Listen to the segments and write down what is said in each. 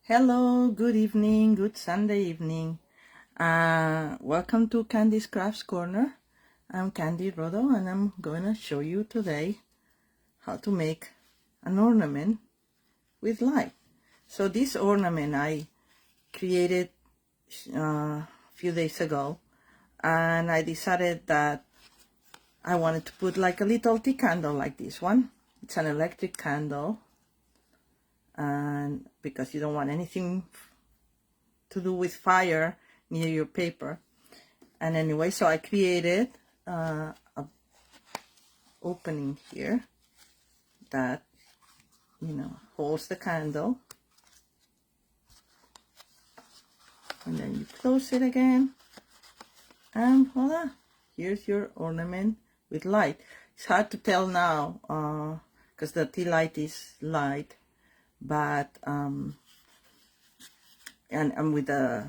Hello, good evening, good Sunday evening. Welcome to Candy's Crafts Corner. I'm Candy Rodo and I'm going to show you today how to make an ornament with light. So this ornament I created a few days ago, and I decided that I wanted to put like a little tea candle like this one. It's an electric candle, and because you don't want anything to do with fire near your paper. And anyway, so I created a opening here that holds the candle, and then you close it again, and voila, here's your ornament with light. It's hard to tell now because the tea light is light, but and with the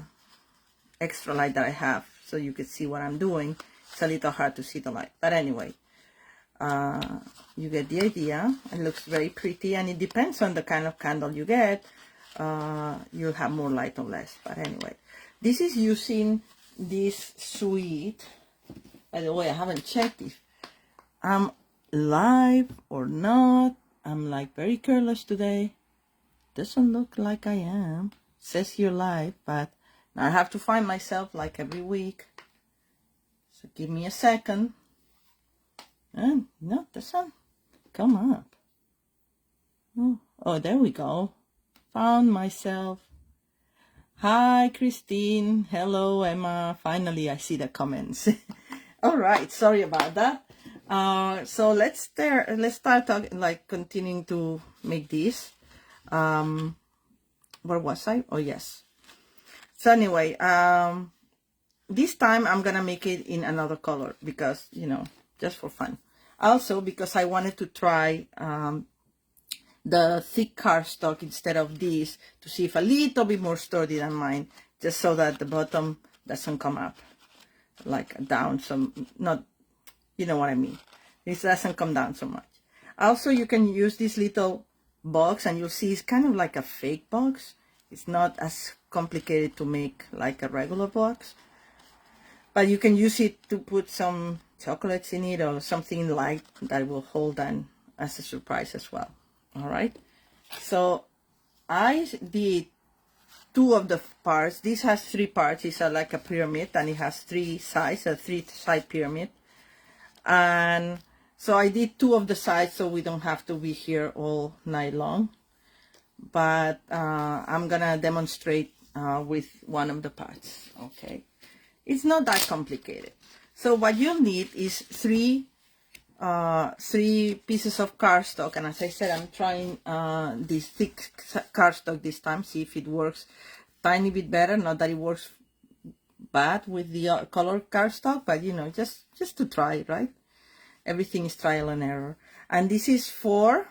extra light that I have, so you can see what I'm doing. It's a little hard to see the light, but anyway, you get the idea. It looks very pretty, and it depends on the kind of candle you get. You'll have more light or less, but anyway, this is using this suite. By the way, I haven't checked if I'm live or not. I'm like very careless today. Doesn't look like I am. It says here live, but now I have to find myself like every week. So give me a second. And no, doesn't come up. Oh, there we go. Found myself. Hi, Christine. Hello, Emma. Finally, I see the comments. All right, sorry about that. So let's start talking, like continuing to make this. Where was I? Oh, yes. So anyway, this time I'm gonna make it in another color because, just for fun. Also because I wanted to try the thick cardstock instead of this to see if a little bit more sturdy than mine, just so that the bottom doesn't come up like down some, not, you know what I mean. This doesn't come down so much. Also, you can use this little box, and you'll see it's kind of like a fake box. It's not as complicated to make like a regular box, but you can use it to put some chocolates in it or something light that will hold on as a surprise as well. All right, so I did two of the parts. This has three parts. It's like a pyramid, and it has three sides, a three-side pyramid. And so I did two of the sides so we don't have to be here all night long. But I'm gonna demonstrate with one of the parts. Okay, it's not that complicated. So what you need is three pieces of cardstock, and as I said, I'm trying this thick cardstock this time, see if it works tiny bit better. Not that it works bad with the color cardstock, but just to try, right? Everything is trial and error. And this is 4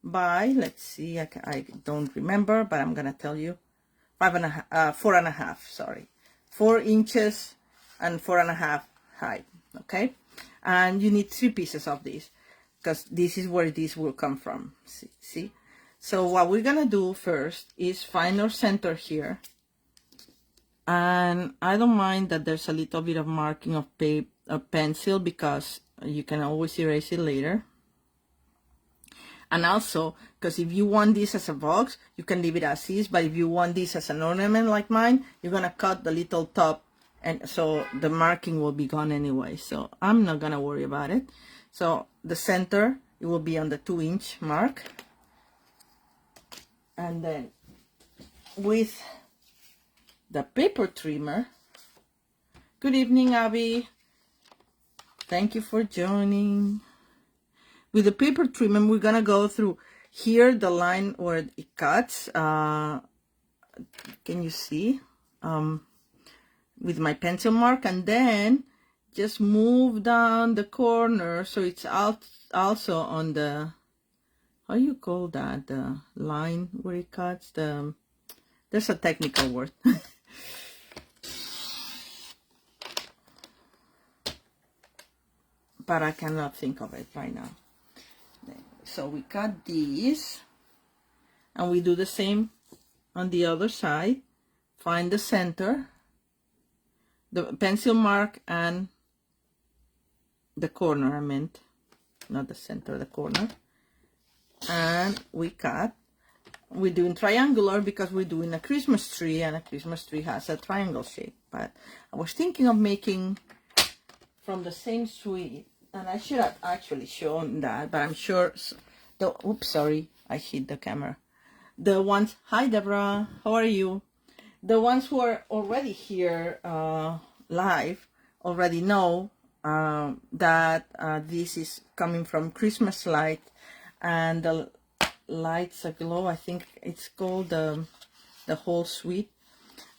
by, let's see, I don't remember, but I'm gonna tell you, 4.5, sorry, 4 inches and 4.5 height. Okay, and you need 3 pieces of this because this is where this will come from. See, so what we're gonna do first is find our center here, and I don't mind that there's a little bit of marking of paper, pencil, because you can always erase it later. And also because if you want this as a box, you can leave it as is, but if you want this as an ornament like mine, you're gonna cut the little top, and so the marking will be gone anyway, so I'm not gonna worry about it. So the center, it will be on the 2-inch mark, and then with the paper trimmer, good evening, Abby, thank you for joining. With the paper trimmer, we're gonna go through here, the line where it cuts. Can you see? With my pencil mark, and then just move down the corner so it's out also on the, how you call that, the line where it cuts, there's a technical word. But I cannot think of it right now. So we cut these, and we do the same on the other side, find the center, the pencil mark, and the corner, I meant, not the center, the corner, and we cut. We're doing triangular because we're doing a Christmas tree, and a Christmas tree has a triangle shape. But I was thinking of making from the same suite, and I should have actually shown that, but I'm sure the, oops, sorry, I hit the camera. The ones, hi Deborah, how are you? The ones who are already here live already know that this is coming from Christmas light, and the lights aglow, I think it's called the whole suite,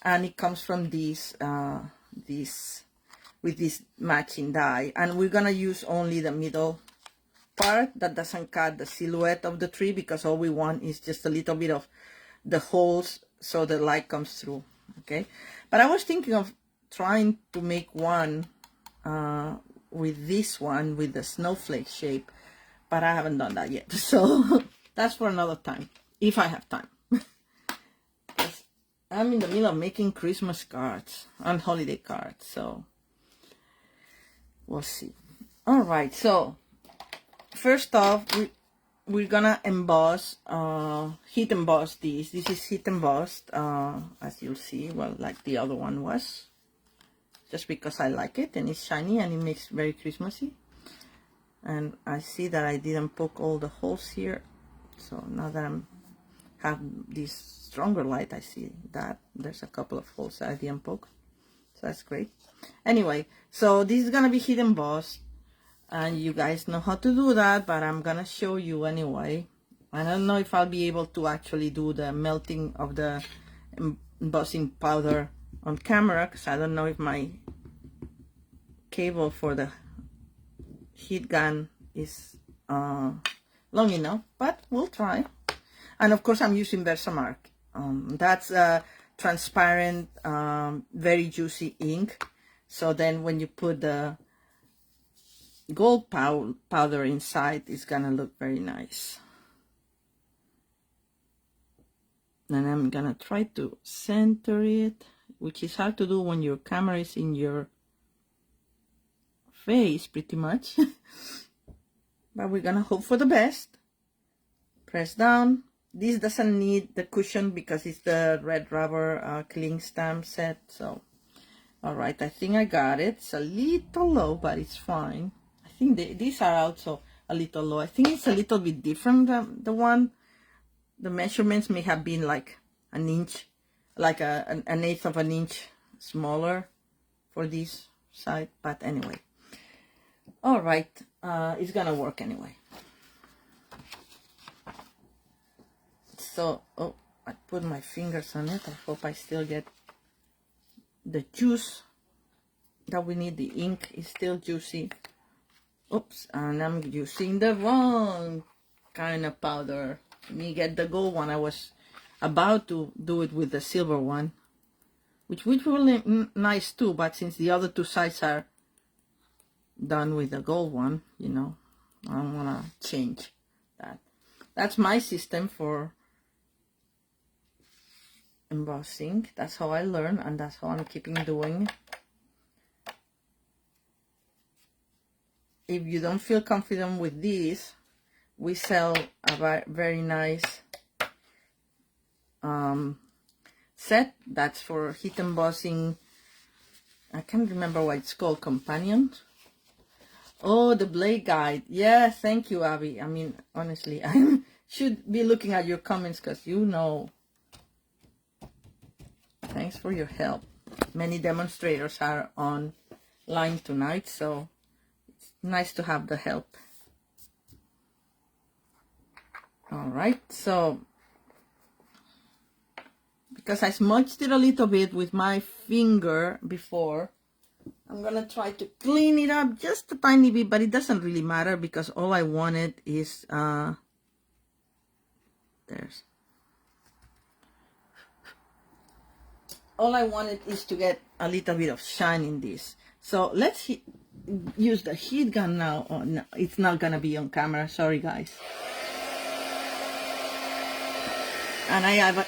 and it comes from these with this matching die, and we're gonna use only the middle part that doesn't cut the silhouette of the tree, because all we want is just a little bit of the holes so the light comes through. Okay, but I was thinking of trying to make one with this one with the snowflake shape, but I haven't done that yet, so that's for another time, if I have time. I'm in the middle of making Christmas cards and holiday cards, so we'll see. All right, so first off, we're gonna emboss, heat emboss these. This is heat embossed, as you'll see, well, like the other one was, just because I like it and it's shiny and it makes very Christmassy. And I see that I didn't poke all the holes here, so now that I'm have this stronger light, I see that there's a couple of holes that I didn't poke, so that's great. Anyway, so this is gonna be heat embossed, and you guys know how to do that, but I'm gonna show you anyway. I don't know if I'll be able to actually do the melting of the embossing powder on camera, because I don't know if my cable for the heat gun is long enough, but we'll try. And of course I'm using Versamark. That's a transparent, very juicy ink, so then when you put the gold powder inside, it's gonna look very nice. And I'm gonna try to center it, which is hard to do when your camera is in your face pretty much. But we're gonna hope for the best. Press down. This doesn't need the cushion because it's the red rubber cling stamp set. So all right, I think I got it. It's a little low, but it's fine. I think these are also a little low. I think it's a little bit different than the one. The measurements may have been like an inch, like an eighth of an inch smaller for this side, but anyway. All right, it's gonna work anyway. So, oh, I put my fingers on it. I hope I still get the juice that we need. The ink is still juicy. Oops, and I'm using the wrong kind of powder. Let me get the gold one. I was about to do it with the silver one, which will be nice too, but since the other two sides are done with the gold one, you know, I don't want to change that. That's my system for embossing. That's how I learn, and that's how I'm keeping doing. If you don't feel confident with this, we sell a very nice set that's for heat embossing. I can't remember what it's called. Companion. Oh, the blade guide. Yeah, thank you, Abby. I mean, honestly, I should be looking at your comments because you know. Thanks for your help. Many demonstrators are online tonight, so it's nice to have the help. All right, so because I smudged it a little bit with my finger before, I'm gonna try to clean it up just a tiny bit, but it doesn't really matter because all I wanted is all I wanted is to get a little bit of shine in this. So let's use the heat gun now. Oh, no, it's not gonna be on camera, sorry guys. And I have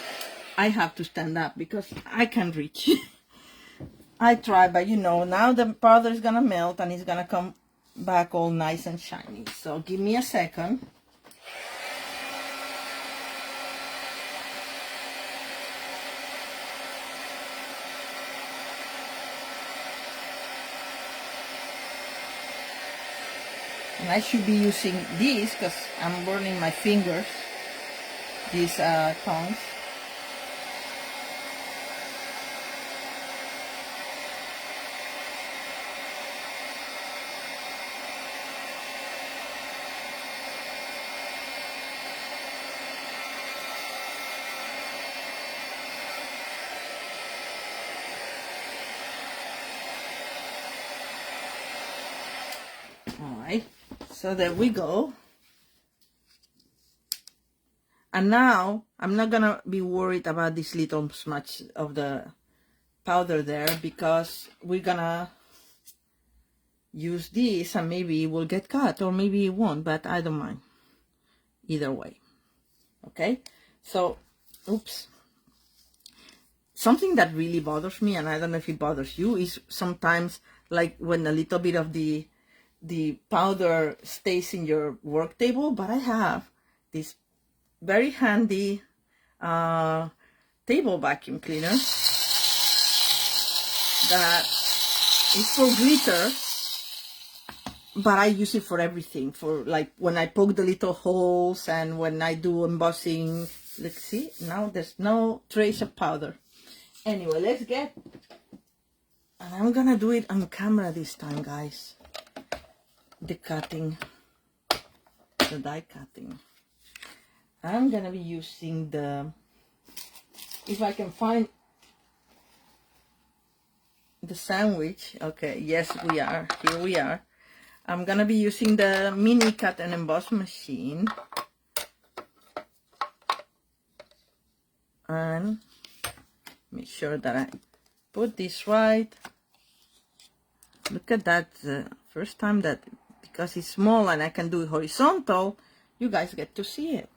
I have to stand up because I can't reach. I try, but you know, now the powder is gonna melt and it's gonna come back all nice and shiny. So give me a second. And I should be using these because I'm burning my fingers, these tongs. Alright, so there we go. And now I'm not gonna be worried about this little smudge of the powder there because we're gonna use this and maybe it will get cut or maybe it won't, but I don't mind either way. Okay, so oops, something that really bothers me, and I don't know if it bothers you, is sometimes like when a little bit of the powder stays in your work table. But I have this very handy table vacuum cleaner that is for glitter, but I use it for everything, for like when I poke the little holes and when I do embossing. Let's see, now there's no trace of powder. Anyway, let's get, and I'm gonna do it on camera this time, guys, the cutting, the die cutting. I'm gonna be using the, if I can find the sandwich. Okay, yes, we are, here we are. I'm gonna be using the mini cut and emboss machine, and make sure that I put this right. Look at that, first time that, because it's small and I can do it horizontal, you guys get to see it.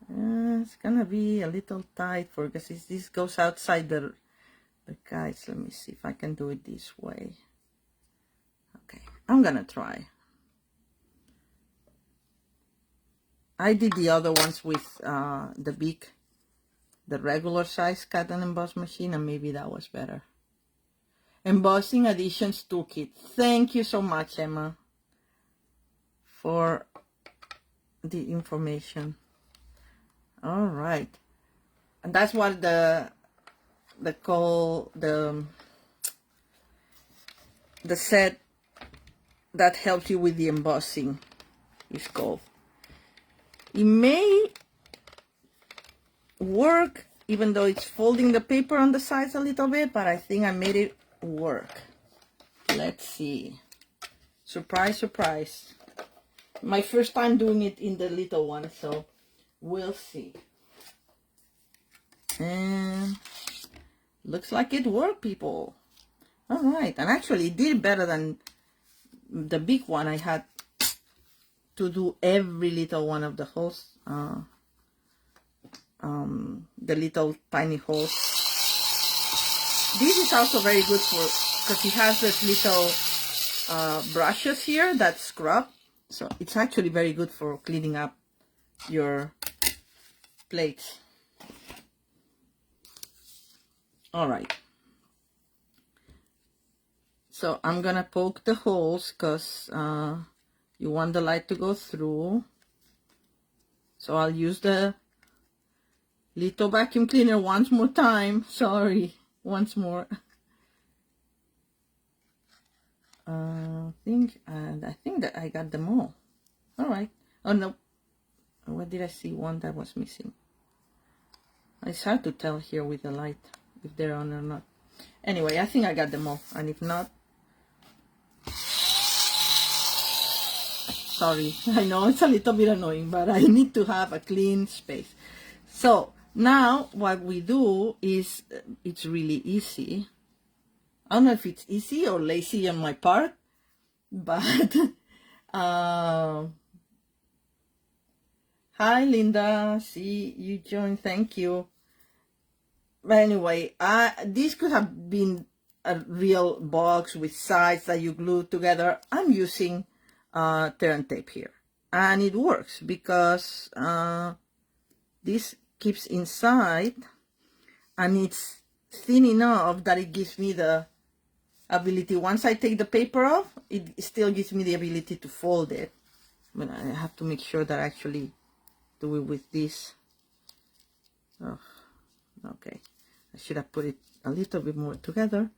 It's gonna be a little tight for, because this goes outside the guys. Let me see if I can do it this way. Okay, I'm gonna try. I did the other ones with the regular size cut and emboss machine, and maybe that was better. Embossing Additions Toolkit. Thank you so much, Emma, for the information. All right, and that's what the set that helps you with the embossing is called. It may work even though it's folding the paper on the sides a little bit, but I think I made it work. Let's see. Surprise, surprise. My first time doing it in the little one, so we'll see. And looks like it worked, people. All right, and actually it did better than the big one. I had to do every little one of the holes, the little tiny holes. This is also very good for, because it has this little brushes here that scrub, so it's actually very good for cleaning up your plates. All right, so I'm gonna poke the holes because you want the light to go through. So I'll use the little vacuum cleaner once more time. Sorry, once more. I think that I got them all. All right. Oh no, what did I see? One that was missing. It's hard to tell here with the light if they're on or not. Anyway, I think I got them all, and if not, sorry. I know it's a little bit annoying, but I need to have a clean space. So now what we do is, it's really easy. I don't know if it's easy or lazy on my part, but how Hi, Linda. See, you joined. Thank you. But anyway, this could have been a real box with sides that you glue together. I'm using turn tape here. And it works because this keeps inside and it's thin enough that it gives me the ability. Once I take the paper off, it still gives me the ability to fold it. But I have to make sure that I actually do it with this. Oh, okay. I should have put it a little bit more together.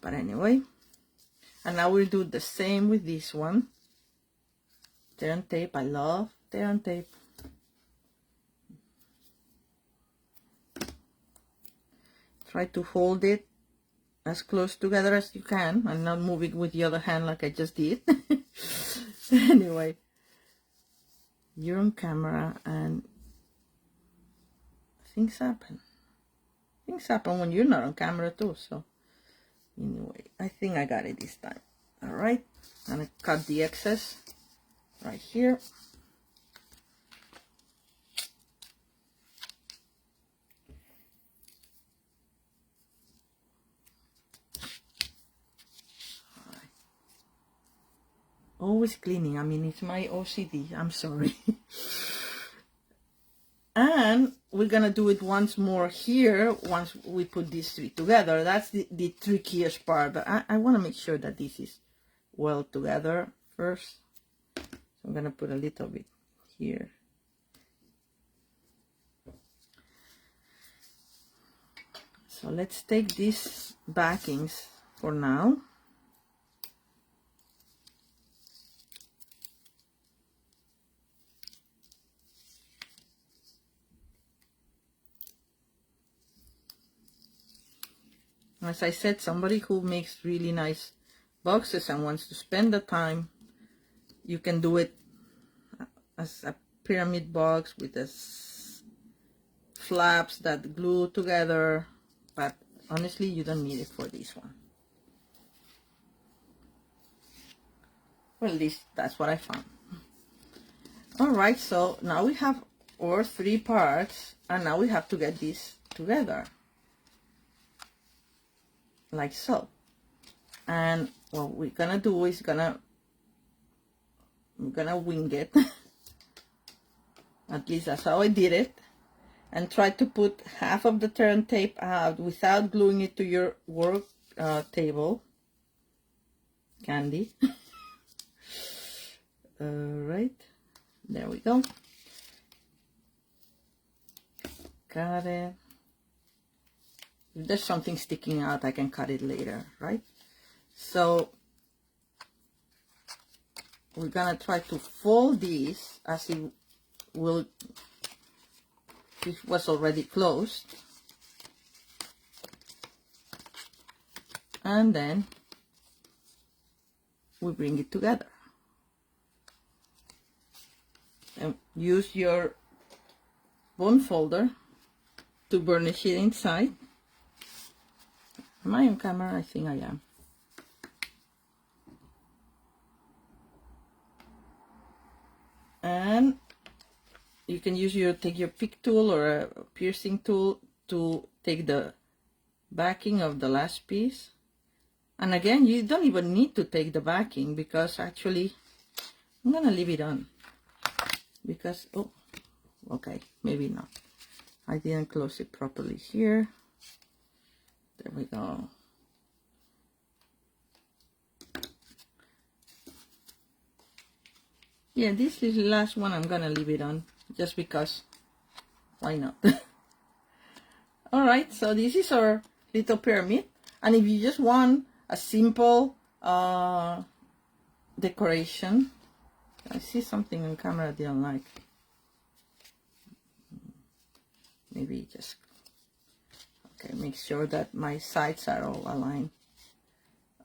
But anyway. And now we'll do the same with this one. Turn tape. I love turn tape. Try to hold it as close together as you can and not move it with the other hand like I just did. Anyway, you're on camera and things happen. Things happen when you're not on camera too. So anyway, I think I got it this time. All right, I'm gonna cut the excess right here. Always cleaning. I mean, it's my OCD. I'm sorry. And we're gonna do it once more here once we put these three together. That's the trickiest part, but I want to make sure that this is well together first. So I'm gonna put a little bit here. So let's take these backings for now. As I said, somebody who makes really nice boxes and wants to spend the time, you can do it as a pyramid box with the flaps that glue together, but honestly, you don't need it for this one. Well, at least that's what I found. All right, so now we have our three parts, and now we have to get this together. Like so. And what we're gonna do is I'm gonna wing it. At least that's how I did it. And try to put half of the turn tape out without gluing it to your work table. Candy. Alright. There we go. Got it. If there's something sticking out, I can cut it later, right? So we're gonna try to fold these as it will. It was already closed, and then we bring it together and use your bone folder to burnish it inside. Am I on camera? I think I am. And you can use take your pick tool or a piercing tool to take the backing of the last piece. And again, you don't even need to take the backing because actually I'm gonna leave it on because, oh, okay, maybe not. I didn't close it properly here. There we go. Yeah, this is the last one. I'm gonna leave it on just because, why not? All right, so this is our little pyramid, and if you just want a simple decoration, I see something on camera I didn't like. Maybe just, okay, make sure that my sides are all aligned.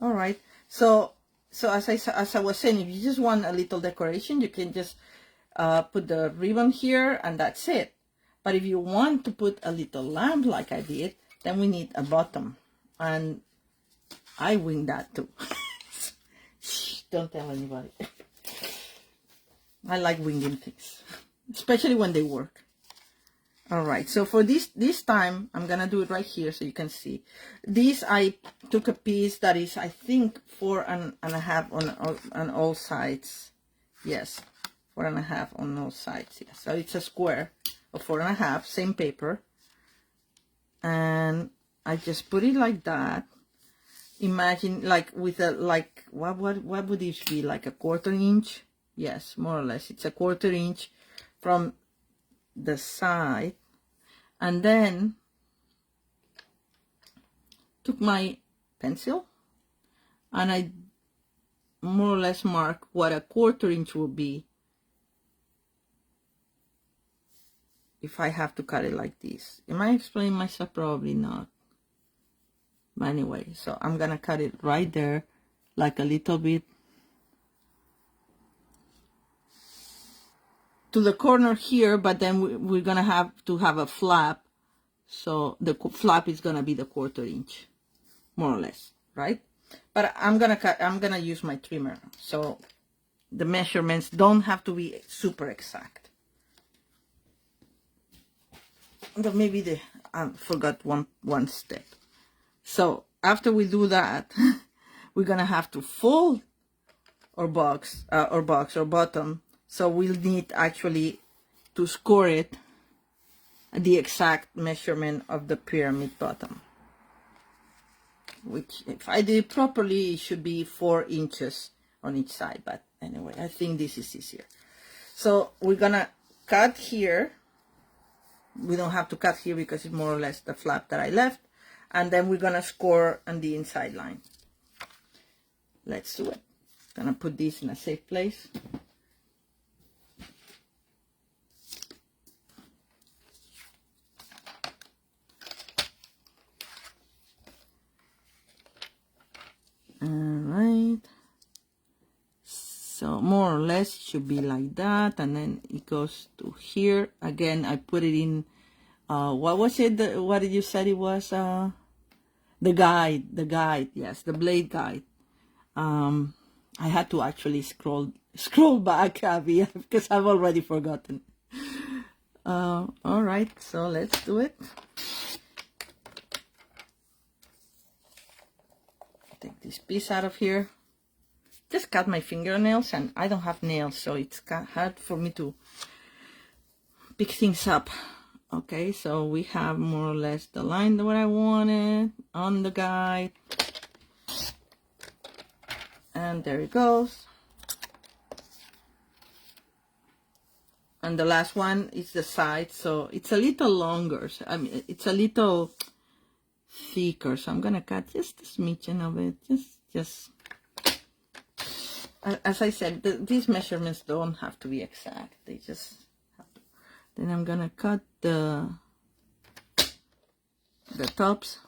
All right, so as I was saying, if you just want a little decoration, you can just put the ribbon here and that's it. But if you want to put a little lamp like I did, then we need a bottom, and I wing that too. Shh, don't tell anybody. I like winging things. especially when they work. All right, so for this time, I'm gonna do it right here so you can see. This, I took a piece that is, I think, 4.5 on all sides. Yes, 4.5 on all sides. Yes, so it's a square of 4.5, same paper, and I just put it like that. Imagine like with a what would it be, like a 1/4 inch? Yes, more or less. It's a 1/4 inch from the side. And then took my pencil and I more or less mark what a 1/4 inch will be if I have to cut it like this. Am I explaining myself? Probably not. But anyway, so I'm gonna cut it right there, like a little bit to the corner here, but then we're gonna have to have a flap. So the flap is gonna be the 1/4 inch, more or less, right? But I'm gonna use my trimmer, so the measurements don't have to be super exact. But maybe I forgot one step. So after we do that, we're gonna have to fold our box or bottom. So we'll need actually to score it the exact measurement of the pyramid bottom, which if I did it properly, it should be 4 inches on each side. But anyway, I think this is easier. So we're gonna cut here. We don't have to cut here because it's more or less the flap that I left. And then we're gonna score on the inside line. Let's do it. Gonna put this in a safe place. Alright, so more or less it should be like that, and then it goes to here. Again, I put it in, what was it, what did you say it was? The guide, yes, the blade guide. I had to actually scroll back, Abby, because I've already forgotten. Alright, so let's do it. Take this piece out of here. Just cut my fingernails, and I don't have nails, so it's hard for me to pick things up. Okay, so we have more or less the line that I wanted on the guide, and there it goes. And the last one is the side, so it's a little longer. So, I mean, it's a little thicker, so I'm gonna cut just a smidgen of it. Just as I said, these measurements don't have to be exact. They just have to. Then I'm gonna cut the tops.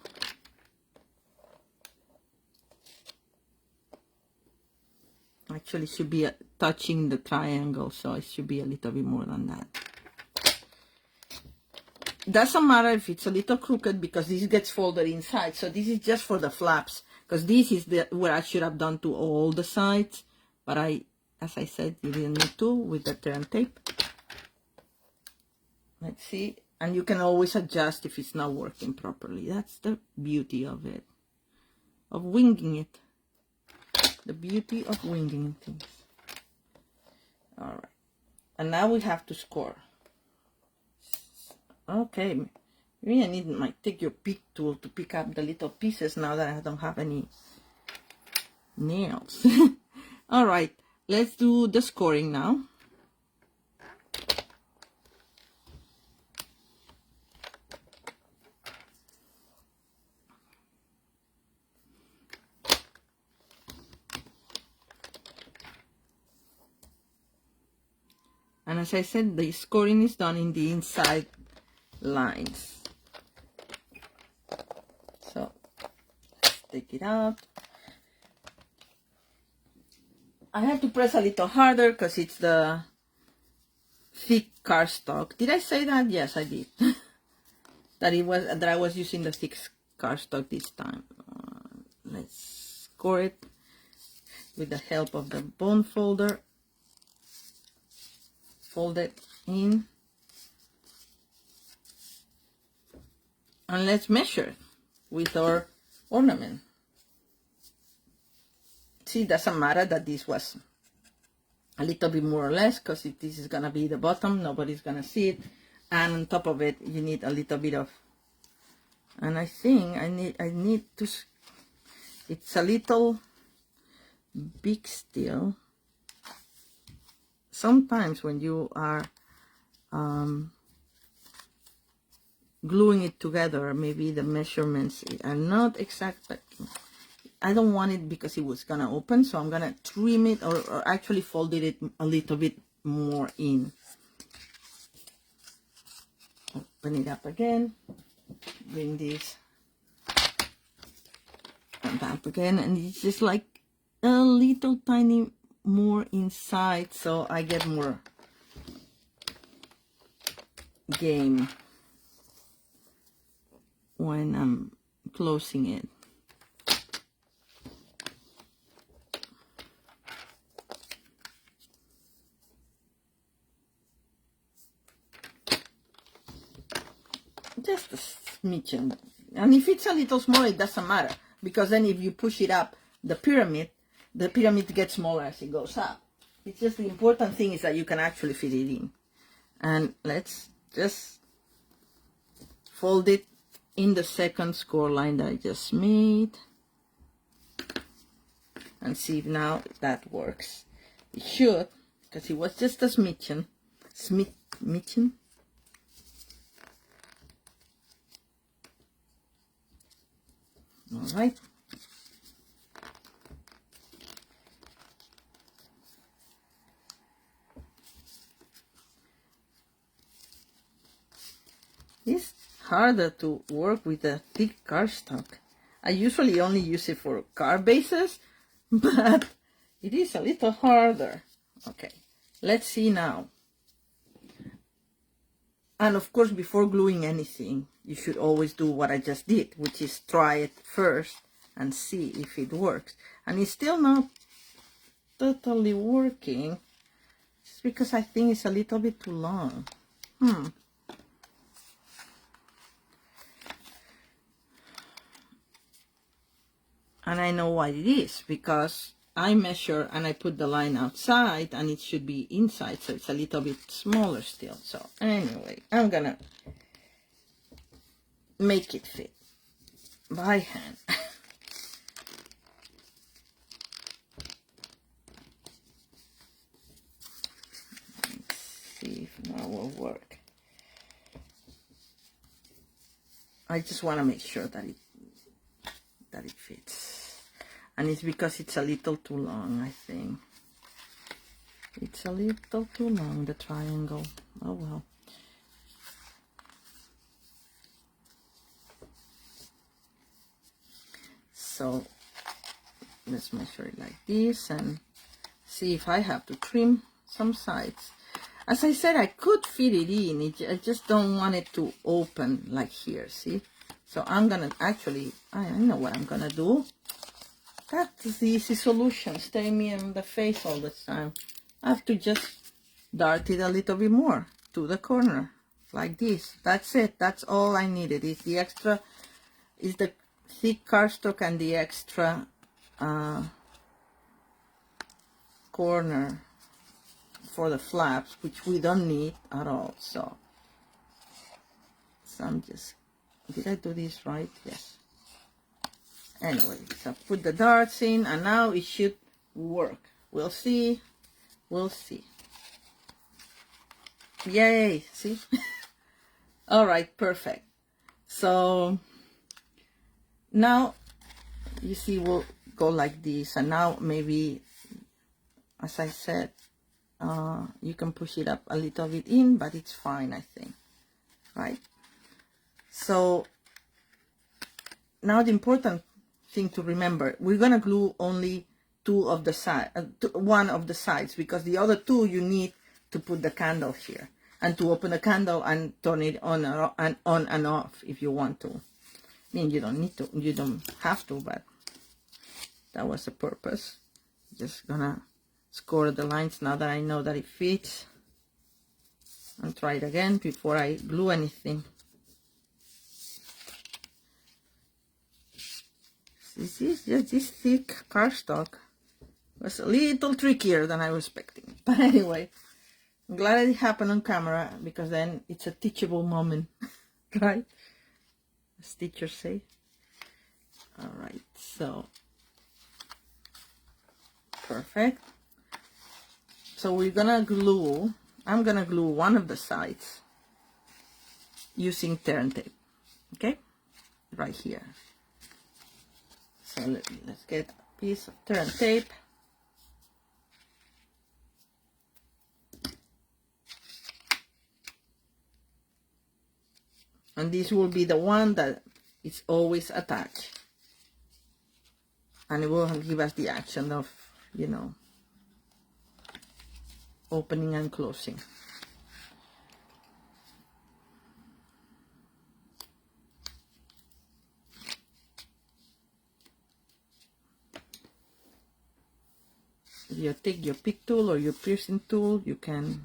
Actually, should be touching the triangle, so it should be a little bit more than that. Doesn't matter if it's a little crooked because this gets folded inside. So this is just for the flaps, because this is what I should have done to all the sides. But as I said, you didn't need to with the turn tape. Let's see. And you can always adjust if it's not working properly. That's the beauty of it, of winging it. The beauty of winging things. All right. And now we have to score. Okay, maybe I need my take your pick tool to pick up the little pieces now that I don't have any nails. All right, let's do the scoring now. And as I said, the scoring is done in the inside lines. So let's take it out. I have to press a little harder because it's the thick cardstock. Did I say that? Yes, I did. that I was using the thick cardstock this time. Let's score it with the help of the bone folder. Fold it in, and let's measure with our ornament. See, it doesn't matter that this was a little bit more or less, because if this is gonna be the bottom, nobody's gonna see it, and on top of it you need a little bit of, and I think I need to, it's a little big still. Sometimes when you are gluing it together, maybe the measurements are not exact, but I don't want it because it was gonna open, so I'm gonna trim it, or actually folded it a little bit more in. Open it up again, bring this and up again, and it's just like a little tiny more inside, so I get more game when I'm closing it. Just a smidgen, and if it's a little small, it doesn't matter, because then if you push it up the pyramid gets smaller as it goes up. It's just, the important thing is that you can actually fit it in. And let's just fold it in the second score line that I just made, and see if now that works. It should, because it was just a smidgen. All right. It's harder to work with a thick cardstock. I usually only use it for card bases, but it is a little harder. Okay, let's see now. And of course, before gluing anything, you should always do what I just did, which is try it first and see if it works. And it's still not totally working, just because I think it's a little bit too long. And I know why it is, because I measure and I put the line outside and it should be inside, so it's a little bit smaller still. So anyway, I'm gonna make it fit by hand. Let's see if now will work. I just want to make sure that it fits, and it's because it's a little too long. I think it's a little too long, the triangle. Oh well. So let's measure it like this and see if I have to trim some sides. As I said, I could fit it in, I just don't want it to open like here, see? So I'm gonna actually, I know what I'm gonna do. That's the easy solution, stay me in the face all the time. I have to just dart it a little bit more to the corner, like this. That's it, that's all I needed. Is the extra, is the thick cardstock and the extra corner for the flaps, which we don't need at all. So I'm just, did I do this right? Yes. Anyway, so put the darts in, and now it should work. We'll see. We'll see. Yay! See? All right, perfect. So now you see we'll go like this, and now maybe, as I said, you can push it up a little bit in, but it's fine, I think, right? So now the important thing to remember, we're gonna glue only one of the sides, because the other two you need to put the candle here, and to open the candle and turn it on and off if you want to. I mean, you don't need to, you don't have to, but that was the purpose. Just gonna score the lines now that I know that it fits. and try it again before I glue anything. This thick cardstock was a little trickier than I was expecting. But anyway, I'm glad it happened on camera, because then it's a teachable moment, right? As teachers say. All right, so perfect. So we're gonna glue, I'm gonna glue one of the sides using tear and tape, okay? Right here. So let's get a piece of tear and tape. And this will be the one that is always attached. And it will give us the action of, you know, opening and closing. If you take your pick tool or your piercing tool, you can.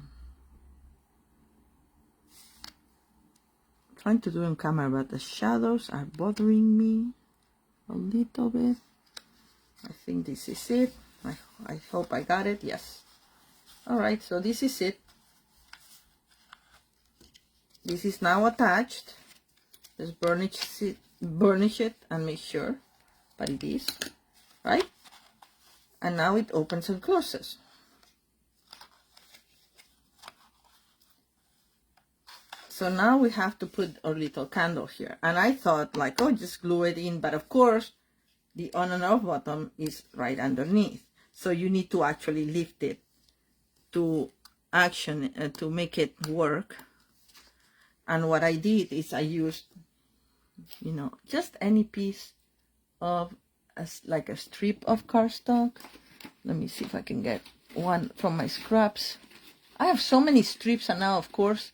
I'm trying to do on camera, but the shadows are bothering me a little bit. I think this is it. I hope I got it. Yes. All right, so this is it. This is now attached. Just burnish it and make sure, but it is, right? And now it opens and closes. So now we have to put our little candle here. And I thought like, oh, just glue it in. But of course, the on and off button is right underneath. So you need to actually lift it to to make it work. And what I did is I used, you know, just any piece of like a strip of cardstock. Let me see if I can get one from my scraps. I have so many strips, and now of course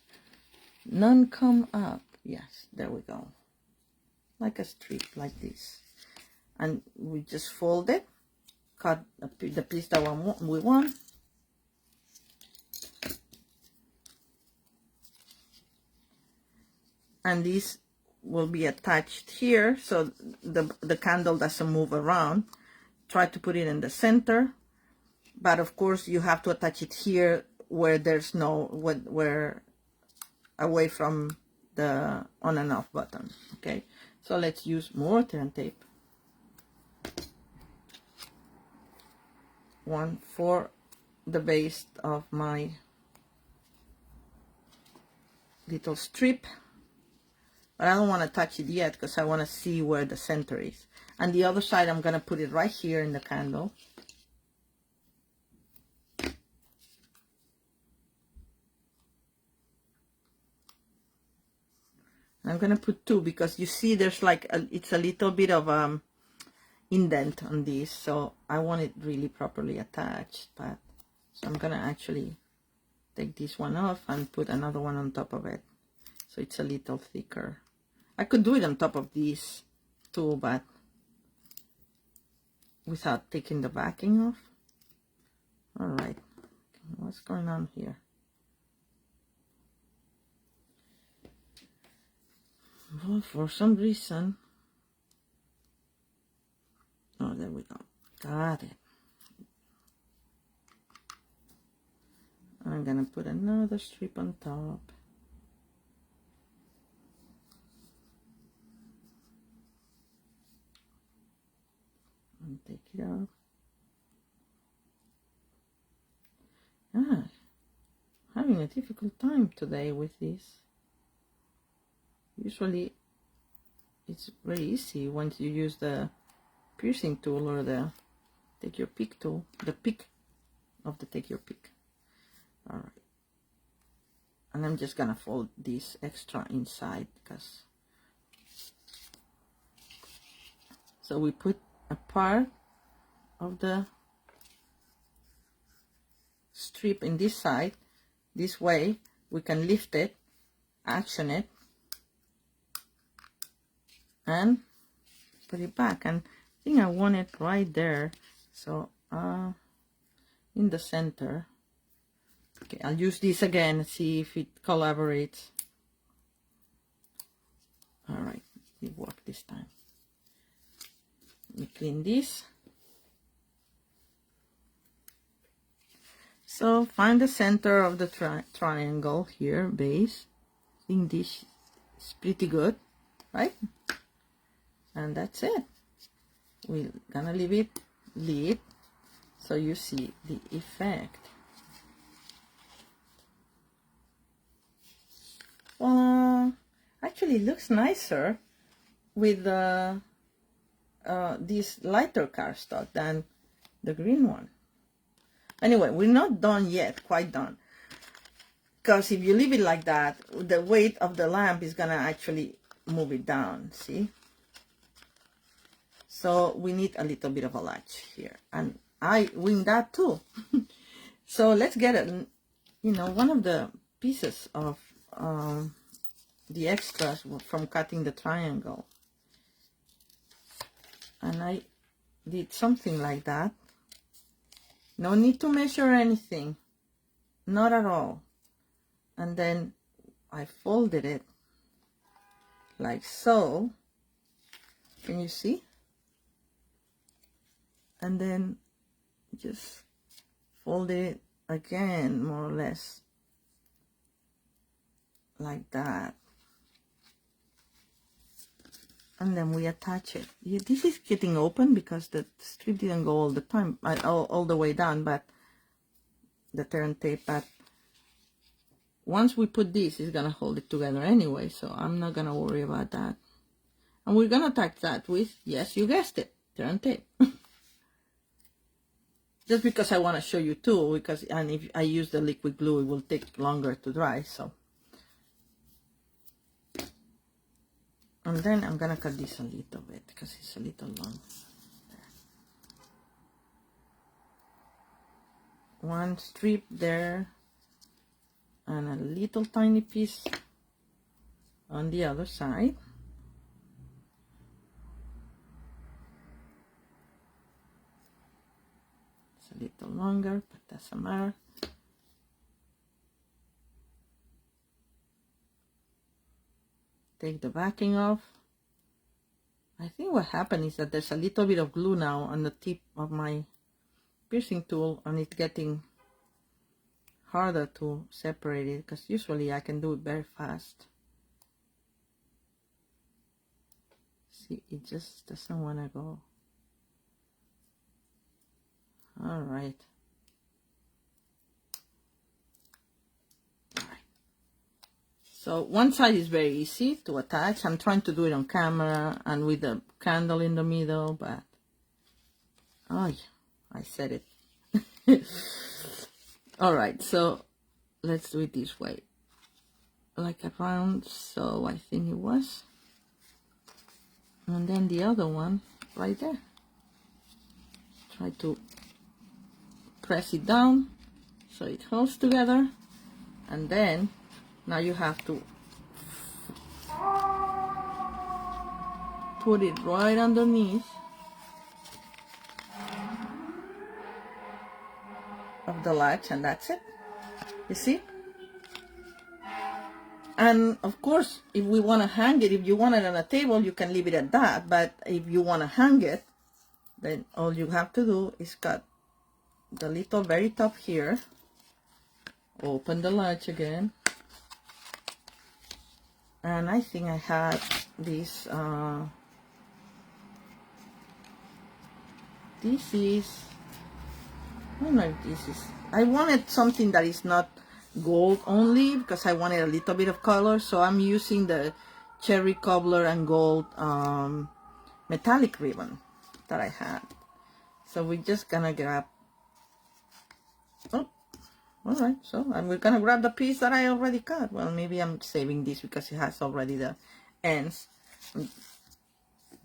none come up. Yes, there we go. Like a strip like this. And we just fold it, cut the piece that we want. And this will be attached here, so the candle doesn't move around. Try to put it in the center, but of course you have to attach it here where there's no, where away from the on and off button. Okay, so let's use more tear and tape. One for the base of my little strip, but I don't want to touch it yet because I want to see where the center is. And the other side, I'm going to put it right here in the candle. I'm going to put two because you see there's like, it's a little bit of indent on this. So I want it really properly attached. But so I'm going to actually take this one off and put another one on top of it. So it's a little thicker. I could do it on top of these too, but without taking the backing off. All right, what's going on here? Well, for some reason, oh, there we go. Got it. I'm gonna put another strip on top. And take it off. Having a difficult time today with this. Usually it's very easy once you use the piercing tool or the take your pick tool, the pick of the take your pick. All right, and I'm just gonna fold this extra inside because so we put a part of the strip in this side. This way we can lift it, action it, and put it back. And I think I want it right there, so in the center. Okay, I'll use this again, see if it collaborates. All right, it worked this time. Let me clean this. So find the center of the triangle here, base. I think this is pretty good, right? And that's it. We're gonna leave it lit so you see the effect. Actually, it looks nicer with this lighter cardstock than the green one. Anyway, we're not done yet, quite done. Because if you leave it like that, the weight of the lamp is gonna actually move it down, see? So we need a little bit of a latch here. And I wing that too. So let's get it, you know, one of the pieces of the extras from cutting the triangle. And I did something like that. No need to measure anything, not at all. And then I folded it like so. Can you see? And then just fold it again, more or less like that. And then we attach it. Yeah, this is getting open because the strip didn't go all the time, all the way down, but the turn tape. But once we put this, it's gonna hold it together anyway, so I'm not gonna worry about that. And we're gonna attach that with, yes, you guessed it, turn tape. Just because I want to show you too, because and if I use the liquid glue, it will take longer to dry. So, and then I'm gonna cut this a little bit because it's a little long. There. One strip there, and a little tiny piece on the other side. A little longer, but doesn't matter. Take the backing off. I think what happened is that there's a little bit of glue now on the tip of my piercing tool, and it's getting harder to separate it because usually I can do it very fast. See, it just doesn't want to go. All right. So one side is very easy to attach. I'm trying to do it on camera and with the candle in the middle, but oh yeah, I said it. All right, so let's do it this way, like around, so I think it was, and then the other one right there. Try to press it down so it holds together, and then now you have to put it right underneath of the latch, and that's it. You see? And of course, if we want to hang it, if you want it on a table, you can leave it at that. But if you want to hang it, then all you have to do is cut the little very top here, open the latch again, and I think I had this this is, I don't know if this is, I wanted something that is not gold only because I wanted a little bit of color, so I'm using the cherry cobbler and gold metallic ribbon that I had. So we're just gonna grab, oh, all right, so and we're gonna grab the piece that I already cut. Well, maybe I'm saving this because it has already the ends. I'm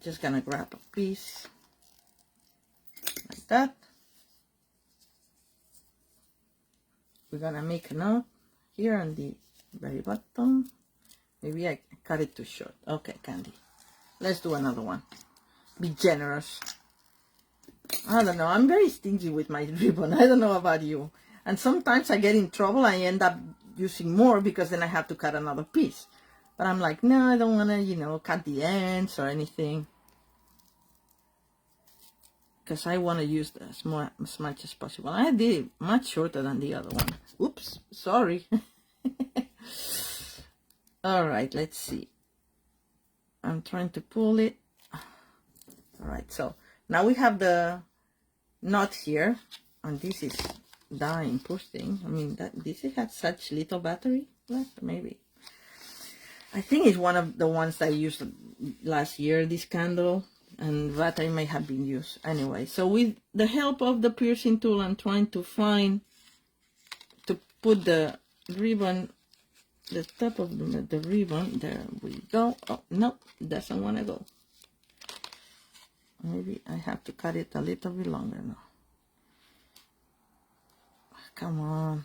just gonna grab a piece like that. We're gonna make a knot here on the very bottom. Maybe I cut it too short. Okay, Candy, let's do another one. Be generous. I don't know, I'm very stingy with my ribbon. I don't know about you. And sometimes I get in trouble. I end up using more because then I have to cut another piece. But I'm like, no, I don't want to, you know, cut the ends or anything. Because I want to use this as much as possible. I did it much shorter than the other one. Oops, sorry. All right, let's see. I'm trying to pull it. All right, so now we have the knot here, and this is dying, poor thing. I mean, this has such little battery left, maybe. I think it's one of the ones I used last year, this candle, and battery may have been used. Anyway, so with the help of the piercing tool, I'm trying to put the ribbon, the top of the ribbon. There we go. Oh, no, doesn't want to go. Maybe I have to cut it a little bit longer now. Come on.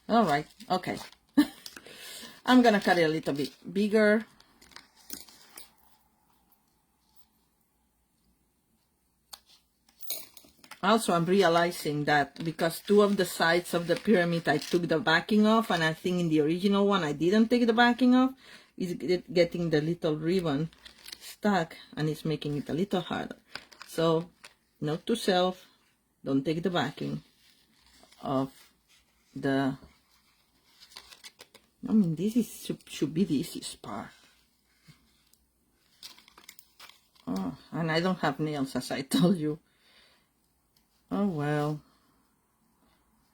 All right, okay. I'm gonna cut it a little bit bigger. Also, I'm realizing that because two of the sides of the pyramid I took the backing off, and I think in the original one I didn't take the backing off, it's getting the little ribbon stuck, and it's making it a little harder. So, note to self, don't take the backing of the... I mean, this should be the easiest part. Oh, and I don't have nails, as I told you. Oh, well.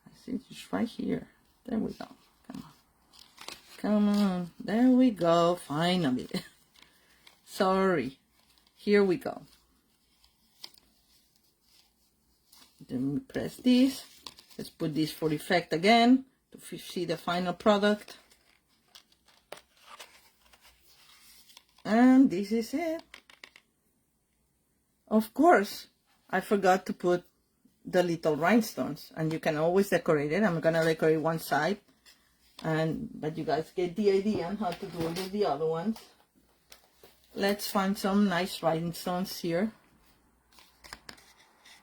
I think it's right here. There we go. Come on. Come on. There we go. Finally. Sorry. Here we go. Then we press this. Let's put this for effect again to see the final product. And this is it. Of course, I forgot to put the little rhinestones, and you can always decorate it. I'm gonna decorate one side, but you guys get the idea on how to do it with the other ones. Let's find some nice rhinestones here.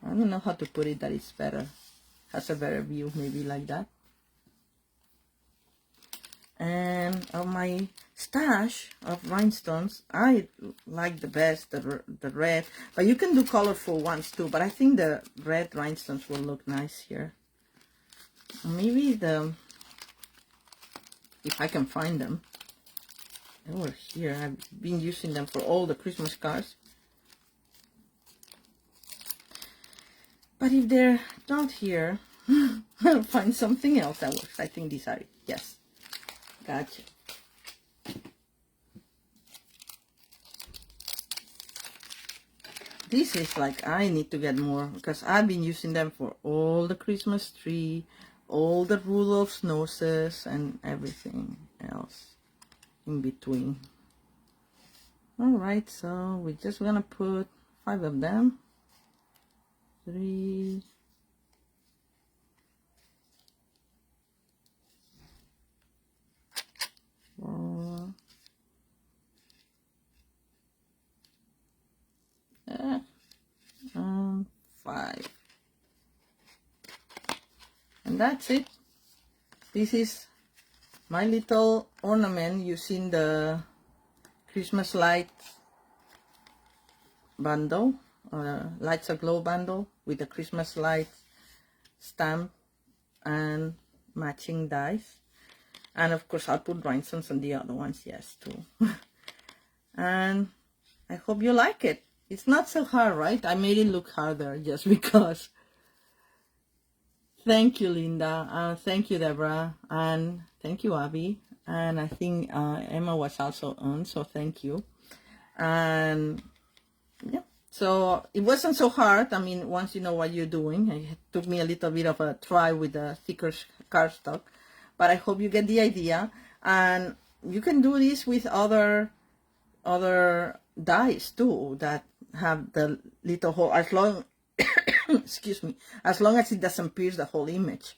I don't know how to put it that it's better, has a better view, maybe like that. And of my stash of rhinestones, I like the best the red, but you can do colorful ones too, but I think the red rhinestones will look nice here. Maybe if I can find them. They were here. I've been using them for all the Christmas cards, but if they're not here, I'll find something else that works. I think these are it. Yes, gotcha. This is like, I need to get more, because I've been using them for all the Christmas tree, all the Rudolph's noses, and everything else in between. Alright, so we're just gonna put 5 of them. 3, 4, 5, and that's it. This is my little ornament using the Christmas light bundle, or lights aglow bundle, with the Christmas light stamp and matching dies. And of course I'll put rhinestones on the other ones, yes, too. And I hope you like it. It's not so hard, right? I made it look harder just because. Thank you, Linda. Thank you, Deborah. And thank you, Abby. And I think Emma was also on, so thank you. And yeah, so it wasn't so hard. I mean, once you know what you're doing. It took me a little bit of a try with the thicker cardstock, but I hope you get the idea. And you can do this with other dies too that have the little hole, as long excuse me, as long as it doesn't pierce the whole image.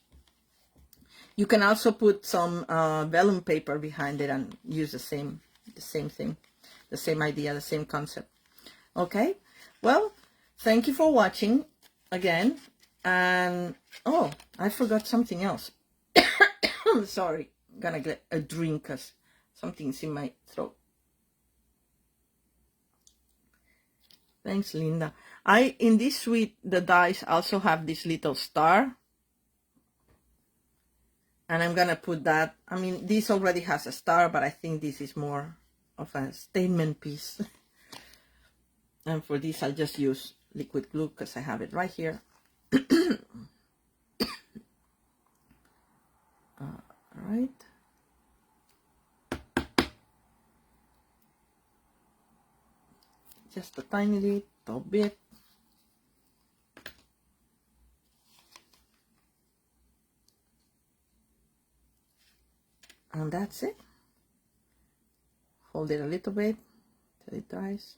You can also put some vellum paper behind it and use the same thing, the same idea, the same concept. Okay, well, thank you for watching again. And oh, I forgot something else. I'm sorry, I'm gonna get a drink because something's in my throat. Thanks, Linda. In this suite, the dies also have this little star. And I'm gonna put that, I mean, this already has a star, but I think this is more of a statement piece. And for this, I'll just use liquid glue because I have it right here. All right. Just a tiny little bit. And that's it. Hold it a little bit till it dries.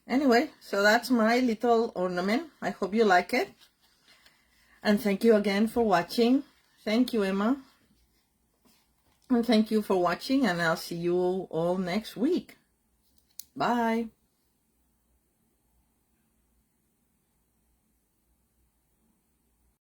Anyway, so that's my little ornament. I hope you like it. And thank you again for watching. Thank you, Emma. And thank you for watching, and I'll see you all next week. Bye.